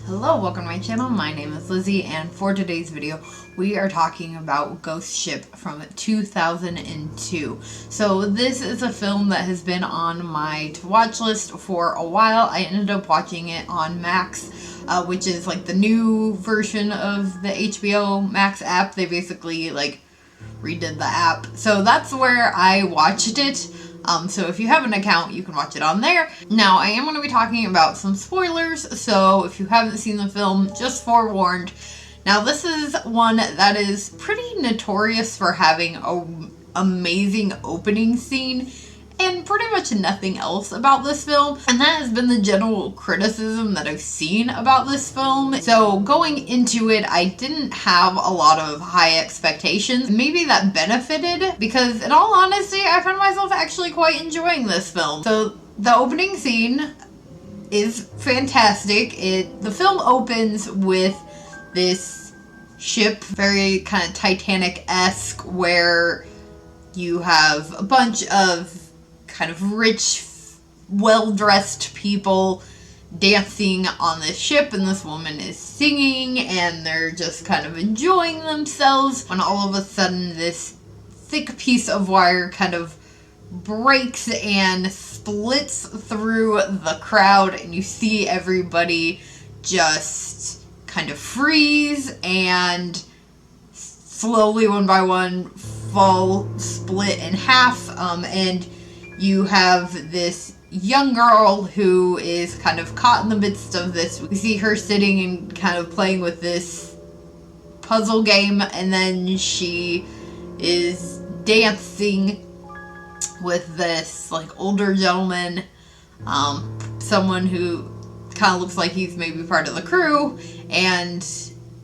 Hello, welcome to my channel. My name is Lizzie, and for today's video, we are talking about Ghost Ship from 2002. So this is a film that has been on my to-watch list for a while. I ended up watching it on Max, which is like the new version of the HBO Max app. They basically like redid the app. So that's where I watched it. So if you have an account, you can watch it on there. Now, I am going to be talking about some spoilers, so if you haven't seen the film, just forewarned. Now, this is one that is pretty notorious for having an amazing opening scene, and pretty much nothing else about this film, and that has been the general criticism that I've seen about this film. So going into it, I didn't have a lot of high expectations. Maybe that benefited, because in all honesty, I found myself actually quite enjoying this film. So the opening scene is fantastic. The film opens with this ship, very kind of Titanic-esque, where you have a bunch of kind of rich, well-dressed people dancing on this ship, and this woman is singing, and they're just kind of enjoying themselves, when all of a sudden this thick piece of wire kind of breaks and splits through the crowd, and you see everybody just kind of freeze and slowly, one by one, split in half, and you have this young girl who is kind of caught in the midst of this. We see her sitting and kind of playing with this puzzle game, and then she is dancing with this like older gentleman, someone who kind of looks like he's maybe part of the crew, and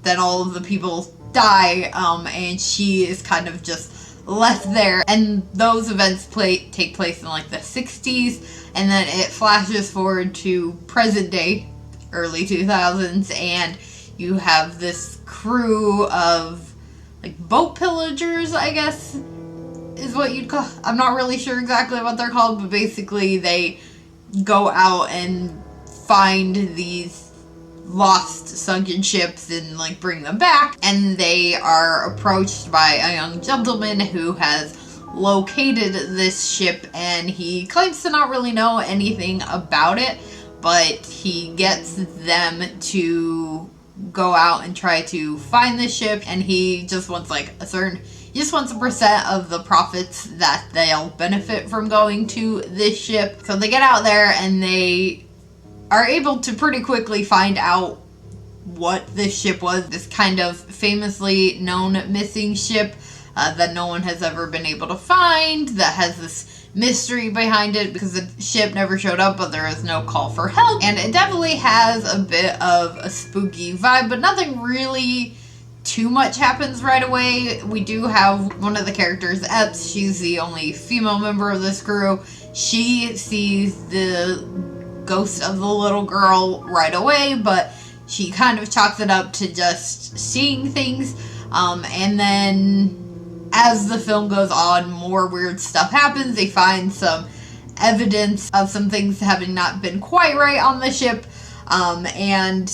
then all of the people die, and she is kind of just left there. And those events take place in like the 60s, and then it flashes forward to present day, early 2000s, and you have this crew of like boat pillagers, I guess is what you'd call. I'm not really sure exactly what they're called, but basically they go out and find these lost sunken ships and like bring them back, and they are approached by a young gentleman who has located this ship, and he claims to not really know anything about it, but he gets them to go out and try to find the ship, and he just wants like he just wants a percent of the profits that they'll benefit from going to this ship. So they get out there, and they are able to pretty quickly find out what this ship was. This kind of famously known missing ship that no one has ever been able to find, that has this mystery behind it because the ship never showed up, but there is no call for help. And it definitely has a bit of a spooky vibe, but nothing really too much happens right away. We do have one of the characters, Epps. She's the only female member of this crew. She sees the ghost of the little girl right away, but she kind of chalks it up to just seeing things, and then as the film goes on, more weird stuff happens. They find some evidence of some things having not been quite right on the ship, and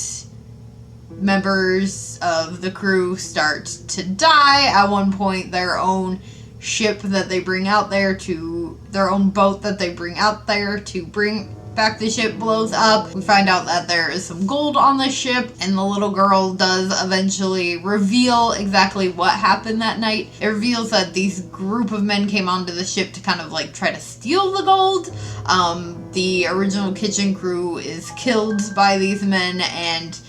members of the crew start to die. At one point, their own ship that they bring out there to, their own boat that they bring out there to bring back the ship, blows up. We find out that there is some gold on the ship, and the little girl does eventually reveal exactly what happened that night. It reveals that these group of men came onto the ship to kind of like try to steal the gold. The original kitchen crew is killed by these men, and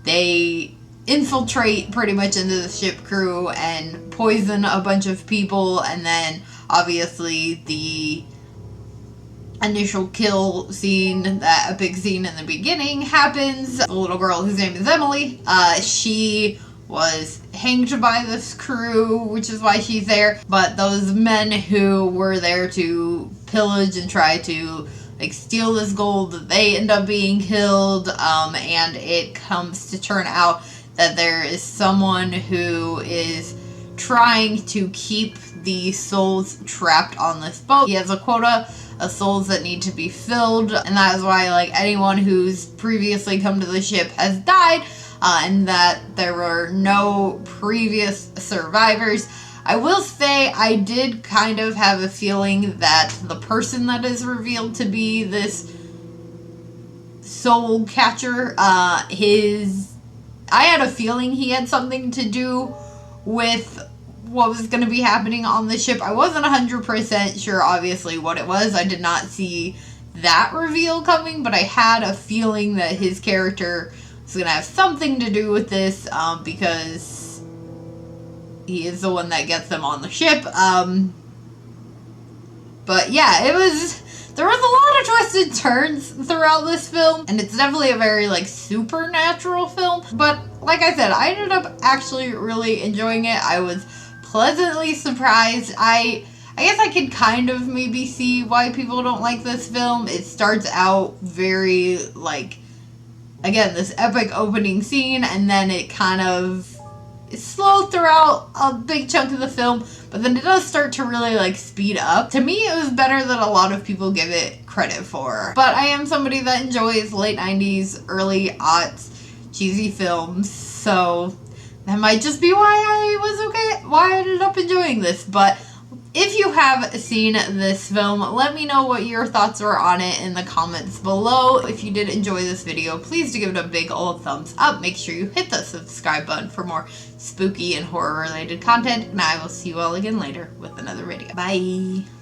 they infiltrate pretty much into the ship crew and poison a bunch of people, and then obviously the initial kill scene, that epic scene in the beginning, happens. The little girl, whose name is Emily, she was hanged by this crew, which is why she's there. But those men who were there to pillage and try to like steal this gold, they end up being killed, and it comes to turn out that there is someone who is trying to keep the souls trapped on this boat. He has a quota souls that need to be filled, and that is why, like, anyone who's previously come to the ship has died, and that there were no previous survivors. I will say I did kind of have a feeling that the person that is revealed to be this soul catcher, I had a feeling he had something to do with what was going to be happening on the ship. I wasn't 100% sure, obviously, what it was. I did not see that reveal coming, but I had a feeling that his character was going to have something to do with this, because he is the one that gets them on the ship. But yeah, there was a lot of twisted turns throughout this film, and it's definitely a very, like, supernatural film. But like I said, I ended up actually really enjoying it. I was pleasantly surprised. I guess I could kind of maybe see why people don't like this film. It starts out very, like, again, this epic opening scene, and then it kind of is slow throughout a big chunk of the film, but then it does start to really, like, speed up. To me, it was better than a lot of people give it credit for. But I am somebody that enjoys late 90s, early aughts, cheesy films, so that might just be why I ended up enjoying this. But if you have seen this film, let me know what your thoughts were on it in the comments below. If you did enjoy this video, please do give it a big old thumbs up. Make sure you hit the subscribe button for more spooky and horror related content, and I will see you all again later with another video. Bye!